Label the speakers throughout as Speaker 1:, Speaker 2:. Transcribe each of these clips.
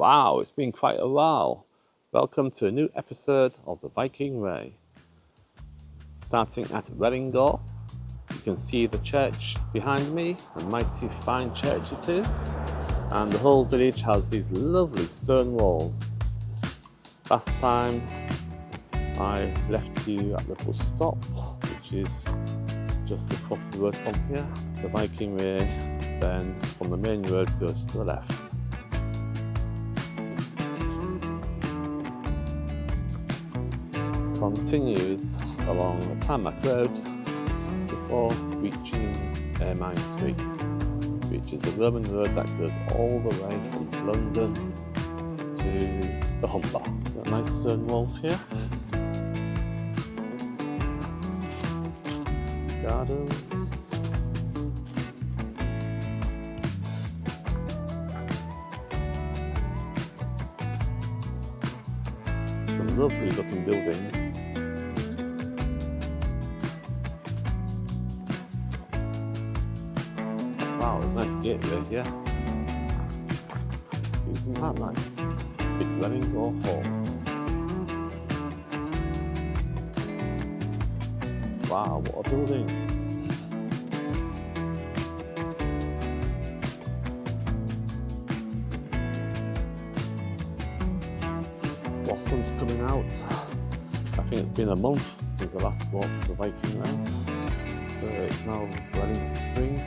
Speaker 1: Wow, it's been quite a while. Welcome to a new episode of the Viking Way. Starting at Wellingore, you can see the church behind me, a mighty fine church it is, and the whole village has these lovely stone walls. Last time I left you at the bus stop, which is just across the road from here. The Viking Way then from the main road goes to the left. Continues along the tarmac road before reaching Ermine Street, which is a Roman road that goes all the way from London to the Humber. So nice stone walls here. Gardens. Some lovely looking buildings. Wow, there's a nice gateway here. Isn't that nice? It's Wellingore Hall. Wow, what a building! Blossom's coming out. I think it's been a month since I last walked the Viking Way. So it's now well into spring.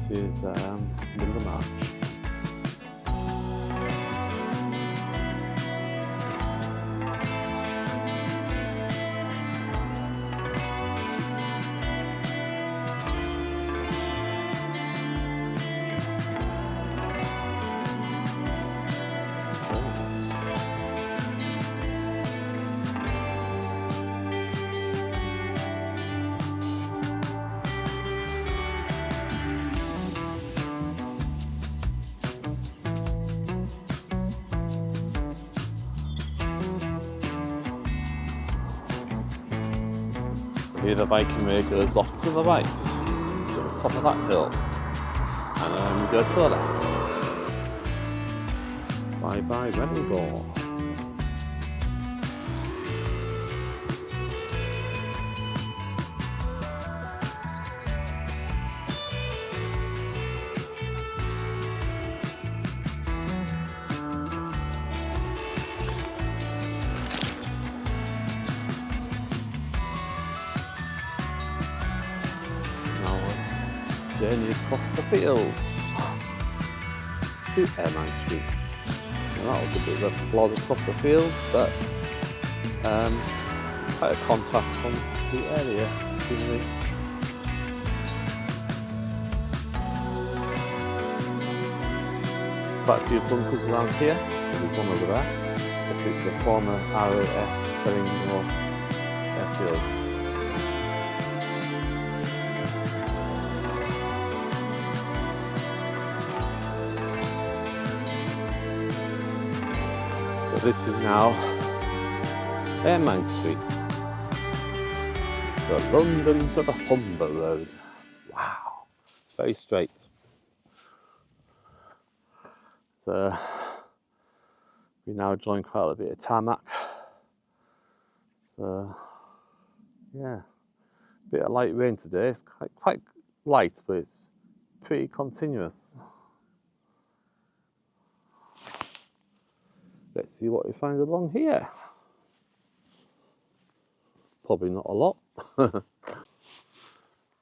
Speaker 1: It is middle of March. Here the Viking Way goes off to the right, to the top of that hill, and then we go to the left. Bye bye Wellingore. Journey across the fields to Ermine Street. Now that was a bit of a plod across the fields, but quite a contrast from the area scenery. Quite a few bunkers around here. There's one over there. This is the former RAF Wellingore airfield. This is now Ermine Street, the London to the Humber Road. Wow, very straight. So we now join quite a bit of tarmac. So yeah, a bit of light rain today. It's quite light, but it's pretty continuous. Let's see what we find along here. Probably not a lot.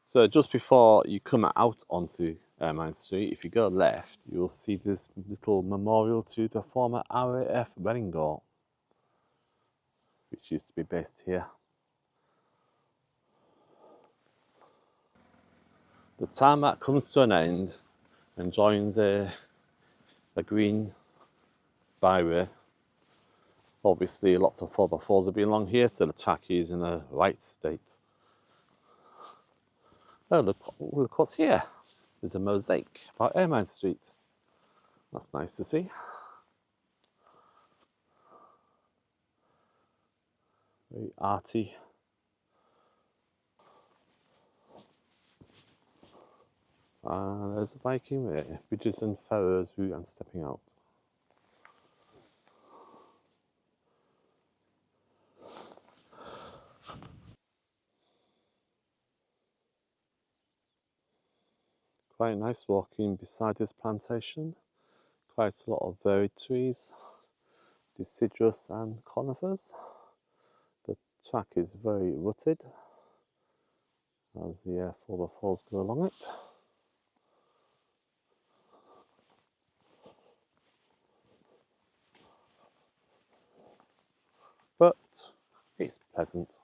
Speaker 1: So just before you come out onto Ermine Street, if you go left, you'll see this little memorial to the former RAF Wellingore, which used to be based here. The tarmac comes to an end and joins a green byway. Obviously, lots of 4x4s have been along here, so the track is in a right state. Oh, look what's here. There's a mosaic about Ermine Street. That's nice to see. Very arty. There's a Viking Way, bridges and ferries route and stepping out. quite nice walking beside this plantation. Quite a lot of varied trees, deciduous and conifers. The track is very rutted as the 4x4s go along it. But it's pleasant.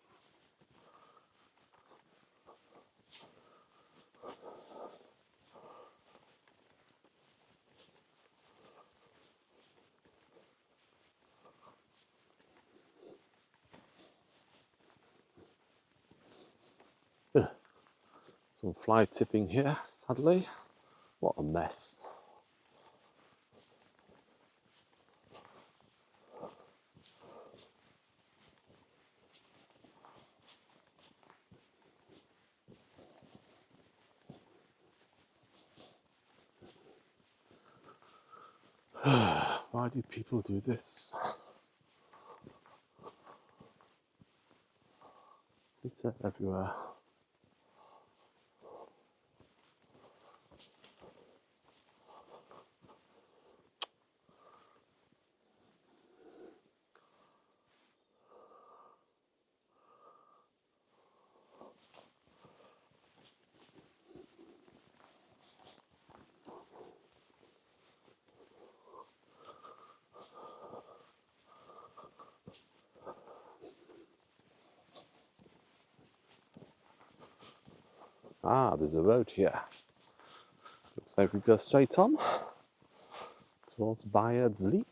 Speaker 1: Some fly tipping here, sadly. What a mess. Why do people do this? Litter everywhere. Ah, there's a road here. Looks like we go straight on towards Byards Leap.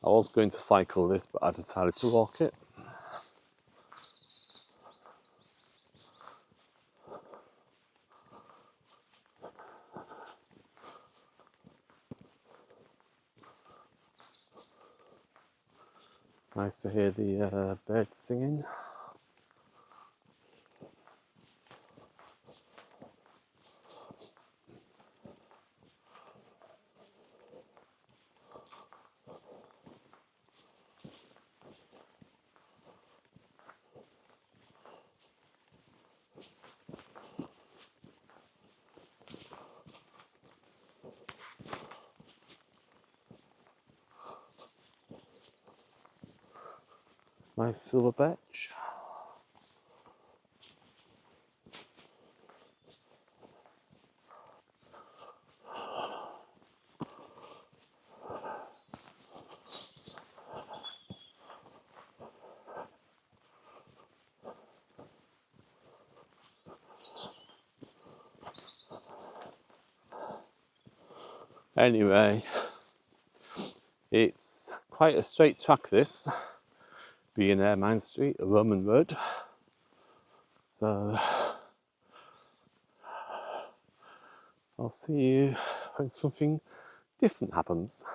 Speaker 1: I was going to cycle this, but I decided to walk it. Nice to hear the birds singing. Nice silver birch. Anyway, it's quite a straight track this, being Ermine Street, a Roman road. So I'll see you when something different happens.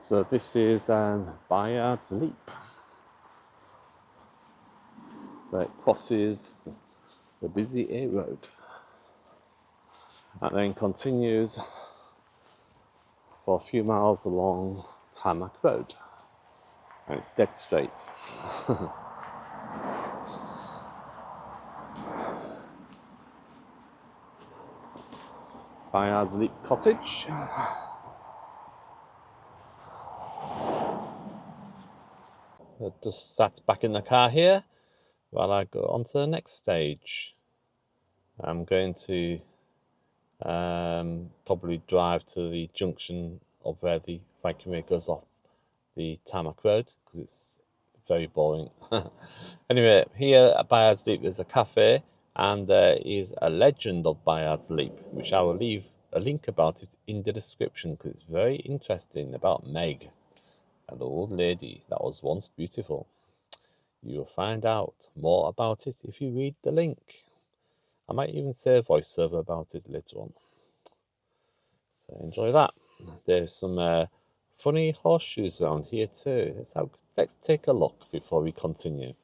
Speaker 1: So this is Byards Leap, where it crosses the busy A road and then continues for a few miles along Tarmac Road, and it's dead straight. Byards Leap Cottage. I just sat back in the car here while I go on to the next stage. I'm going to probably drive to the junction of where the Viking Way goes off the Tarmac Road because it's very boring. Anyway, here at Byards Leap there's a cafe and there is a legend of Byards Leap, which I will leave a link about it in the description because it's very interesting about Meg, an old lady that was once beautiful. You will find out more about it if you read the link. I might even say a voiceover about it later on. So enjoy that. There's some funny horseshoes around here too. Let's take a look before we continue.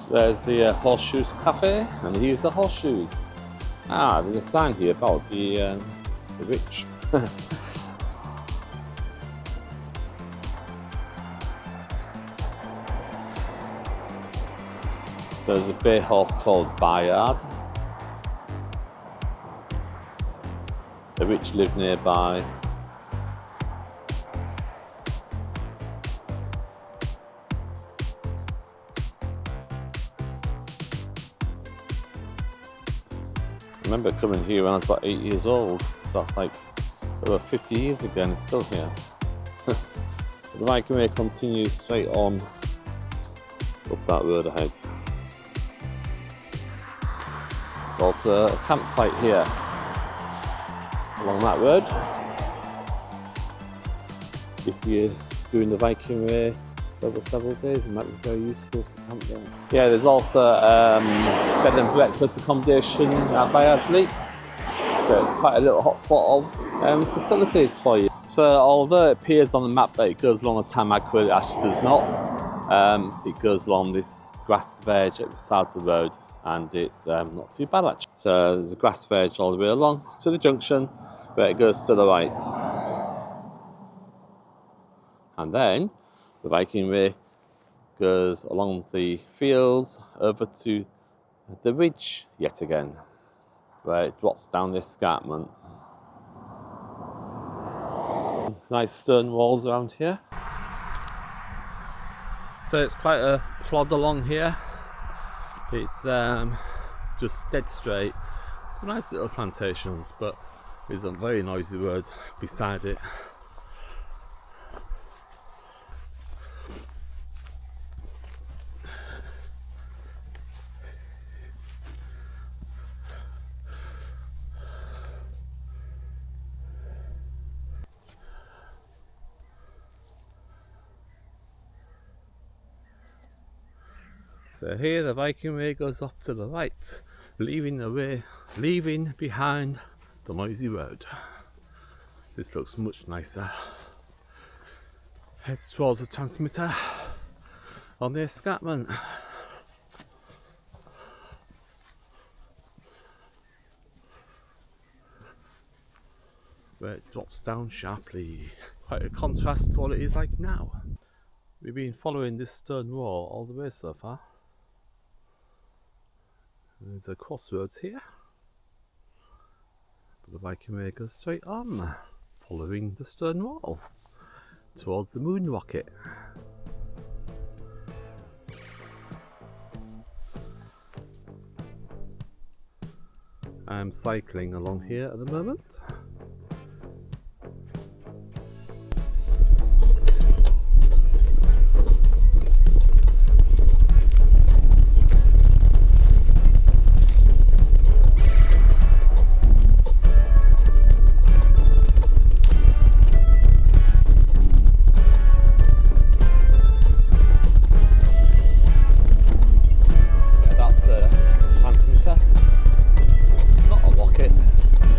Speaker 1: There's the Horseshoes Cafe, and here's the horseshoes. There's a sign here about the rich. So there's a bay horse called Byard. The rich live nearby. I remember coming here when I was about 8 years old, so that's like over 50 years ago and it's still here. So the Viking Way continues straight on up that road ahead. There's also a campsite here along that road. If you're doing the Viking Way over several days, it might be very useful to camp there. Yeah, there's also bed and breakfast accommodation at Byards Leap. So it's quite a little hotspot of facilities for you. So although it appears on the map that it goes along the tarmac road, it actually does not. It goes along this grass veg at the side of the road, and it's not too bad actually. So there's a grass veg all the way along to the junction where it goes to the right. And then the Viking Way goes along the fields over to the ridge yet again, where it drops down the escarpment. Nice stone walls around here. So it's quite a plod along here. It's just dead straight. Nice little plantations, but there's a very noisy road beside it. So here the Viking Way goes off to the right, leaving behind the noisy road. This looks much nicer. Heads towards the transmitter on the escarpment. Where it drops down sharply. Quite a contrast to what it is like now. We've been following this stone wall all the way so far. There's a crossroads here, but the Viking Way goes straight on, following the stone wall towards the moon rocket. I'm cycling along here at the moment. Not a rocket,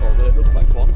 Speaker 1: although it looks like one.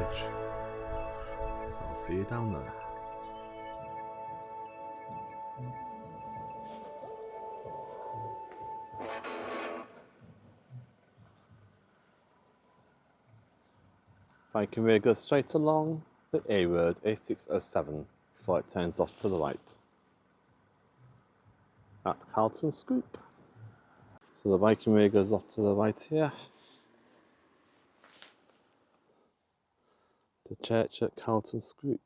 Speaker 1: Sewage. So I'll see you down there. Viking Way goes straight along the A road, A607, before it turns off to the right at Carlton Scroop. So the Viking Way goes off to the right here. The church at Carlton Scroop.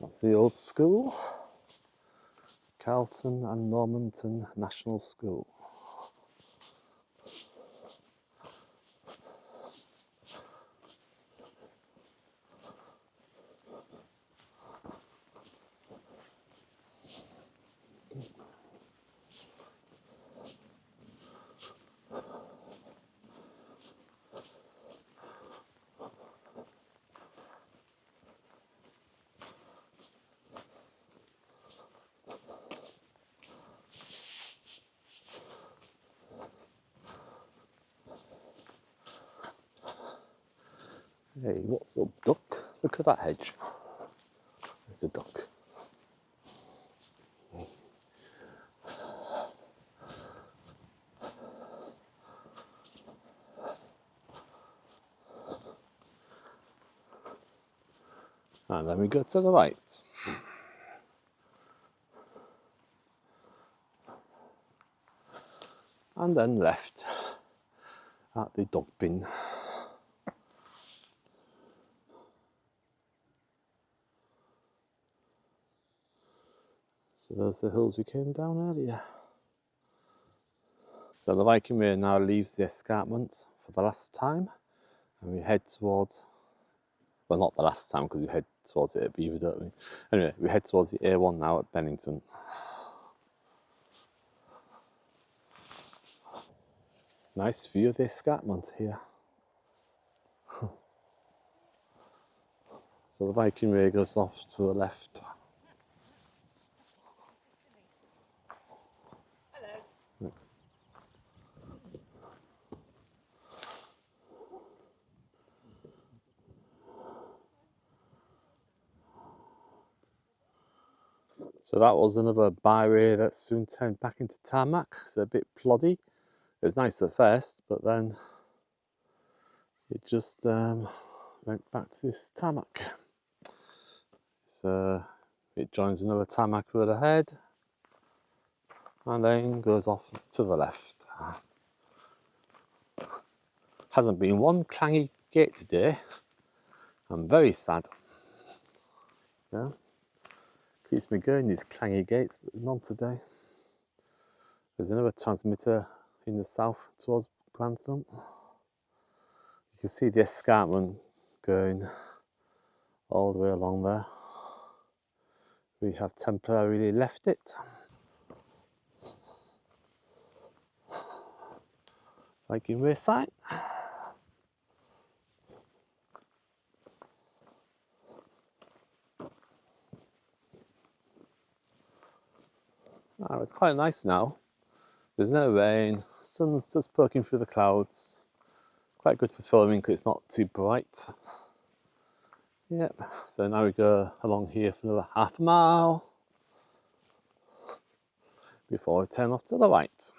Speaker 1: That's the old school, Carlton and Normanton National School. Hey, what's up, duck? Look at that hedge. There's a duck. And then we go to the right. And then left at the dog bin. So those are the hills we came down earlier. So the Viking Way now leaves the escarpment for the last time, and we head towards, well, not the last time because we head towards it at Beaver, don't we? Anyway, we head towards the A1 now at Bennington. Nice view of the escarpment here. So the Viking Way goes off to the left. So that was another byway that soon turned back into tarmac. It's a bit ploddy. It was nice at first, but then it just went back to this tarmac. So it joins another tarmac road ahead and then goes off to the left. Hasn't been one clangy gate today. I'm very sad. Yeah. Keeps me going, these clangy gates, but none today. There's another transmitter in the south towards Grantham. You can see the escarpment going all the way along there. We have temporarily left it. Viking Way sign. Oh, it's quite nice now. There's no rain, sun's just poking through the clouds. Quite good for filming because it's not too bright. Yep, so now we go along here for another half a mile before we turn off to the right.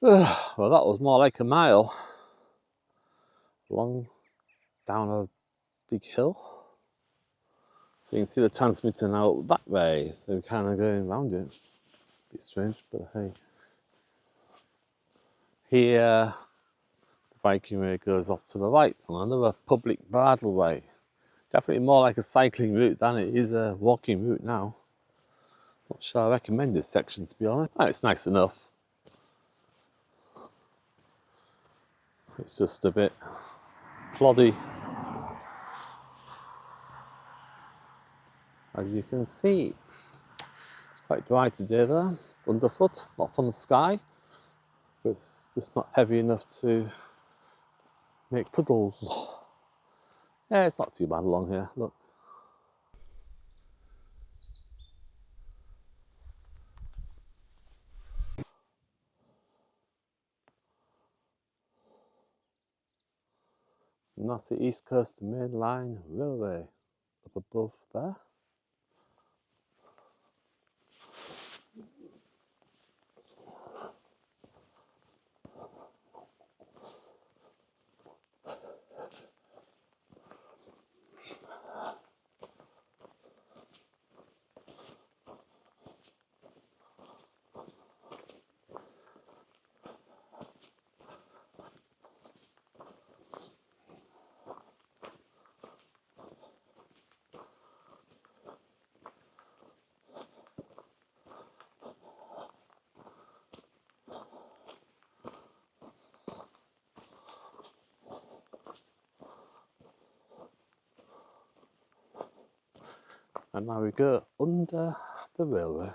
Speaker 1: Well, that was more like a mile long down a big hill. So you can see the transmitter now that way, so we're kind of going around it. A bit strange, but hey. Here, the Viking Way goes off to the right on another public bridleway. Definitely more like a cycling route than it is a walking route now. Not sure I recommend this section, to be honest. Oh, it's nice enough. It's just a bit ploddy. As you can see, it's quite dry today though, underfoot, not from the sky, but it's just not heavy enough to make puddles. Yeah, it's not too bad along here, look. And that's the East Coast Main Line Railway up above there. And now we go under the railway.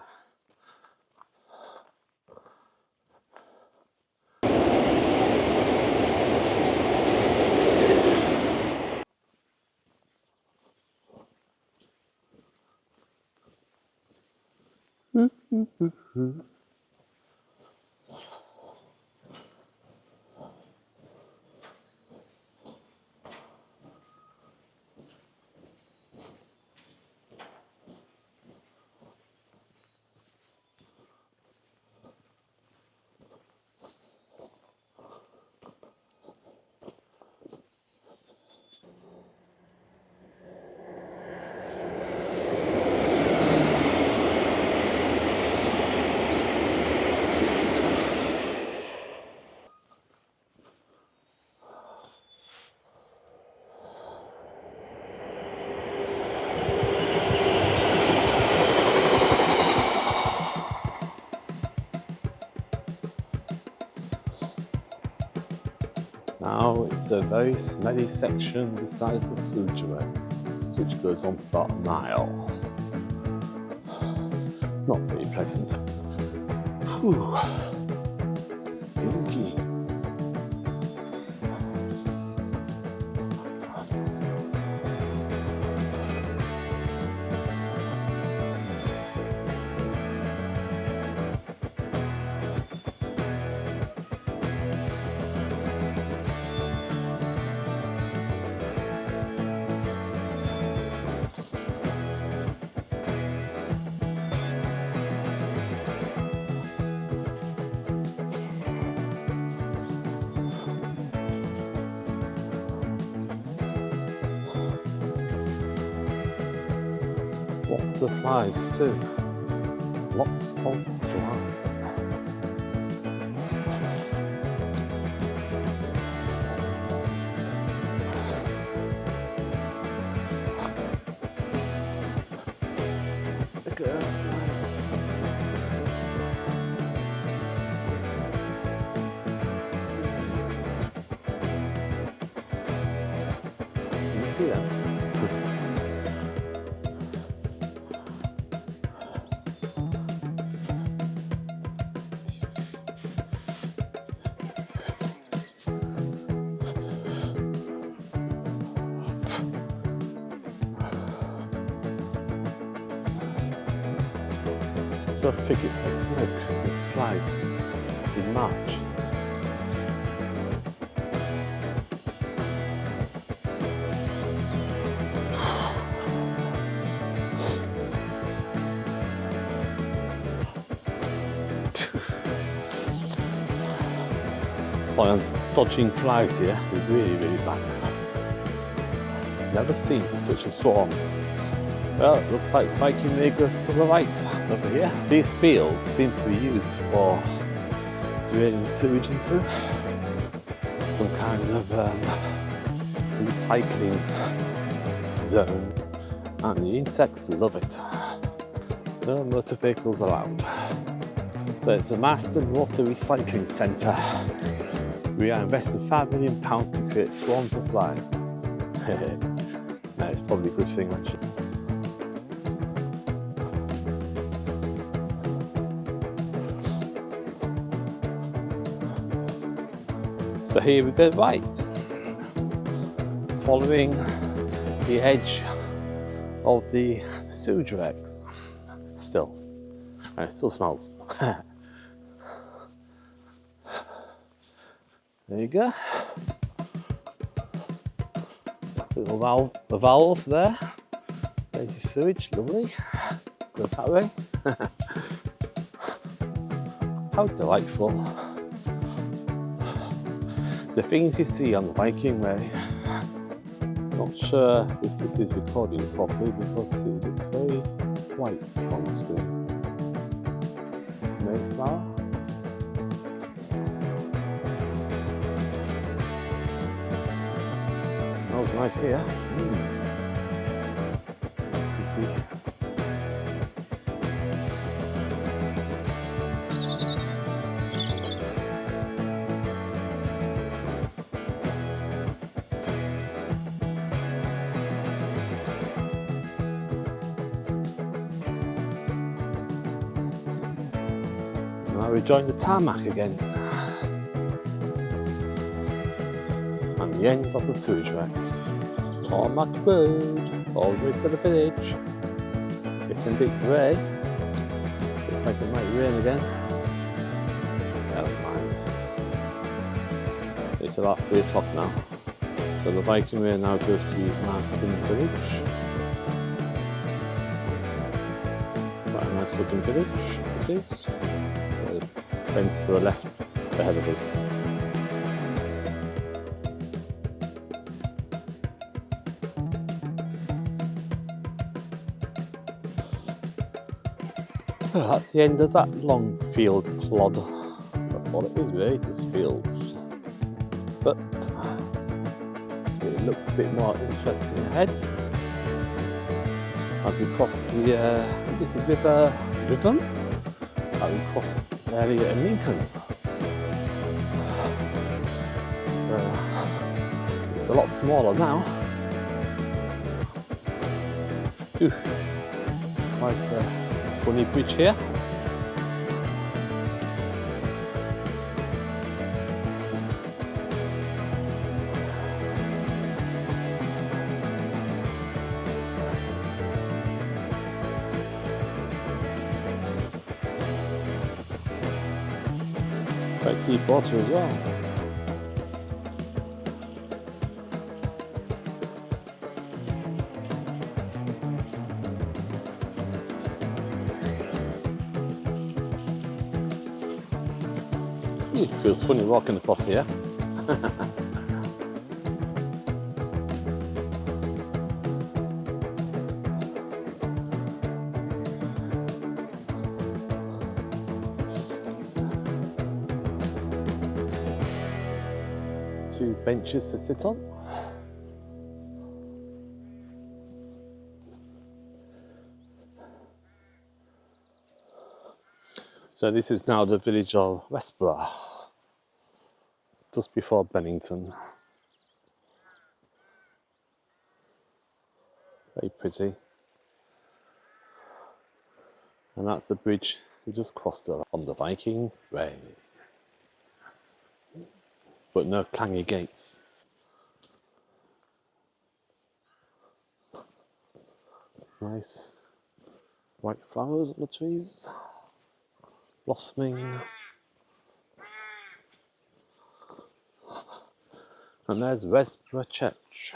Speaker 1: Now it's a very smelly section beside the sewage works, which goes on for about a mile. Not very pleasant. Whew. Stinky. Lots of flies too. Lots of flies. Look at those flies. Can you see them? So thick it's like smoke, it flies in March. So I'm dodging flies here, they're really bad. Never seen such a swarm. Well, it looks like Viking Way goes to the right over here. These fields seem to be used for draining sewage into. some kind of recycling zone, and the insects love it. No motor vehicles allowed. So it's a Marston water recycling centre. We are investing £5 million to create swarms of flies. No, it's probably a good thing actually. So here we go, right, following the edge of the sewage wrecks, still, and it still smells. There you go, little valve there, there's your sewage, lovely, goes that way. How delightful. The things you see on the Viking Way. Not sure if this is recording properly because it looks very white on the screen. Mayflower. Smells nice here. Pretty. Now we join the tarmac again. And the end of the sewage racks. Tarmac road, all the way to the village. It's a bit grey. Looks like it might rain again. Never mind. It's about 3 o'clock now. So the Viking Way now goes to Marston village. Quite a nice looking village it is. So the fence to the left ahead of us. Well, that's the end of that long field plod. That's all it is really, just fields. But it looks a bit more interesting ahead as we cross the river Witham, and we cross the area in Lincoln. So it's a lot smaller now. Whew. Quite a funny bridge here. Quite deep water as well. It feels funny walking across here. Two benches to sit on. So this is now the village of Westborough, just before Bennington. Very pretty. And that's the bridge we just crossed on the Viking Way. But no clangy gates. Nice white flowers on the trees, blossoming. And there's Westborough Church.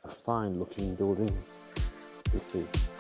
Speaker 1: A fine looking building it is.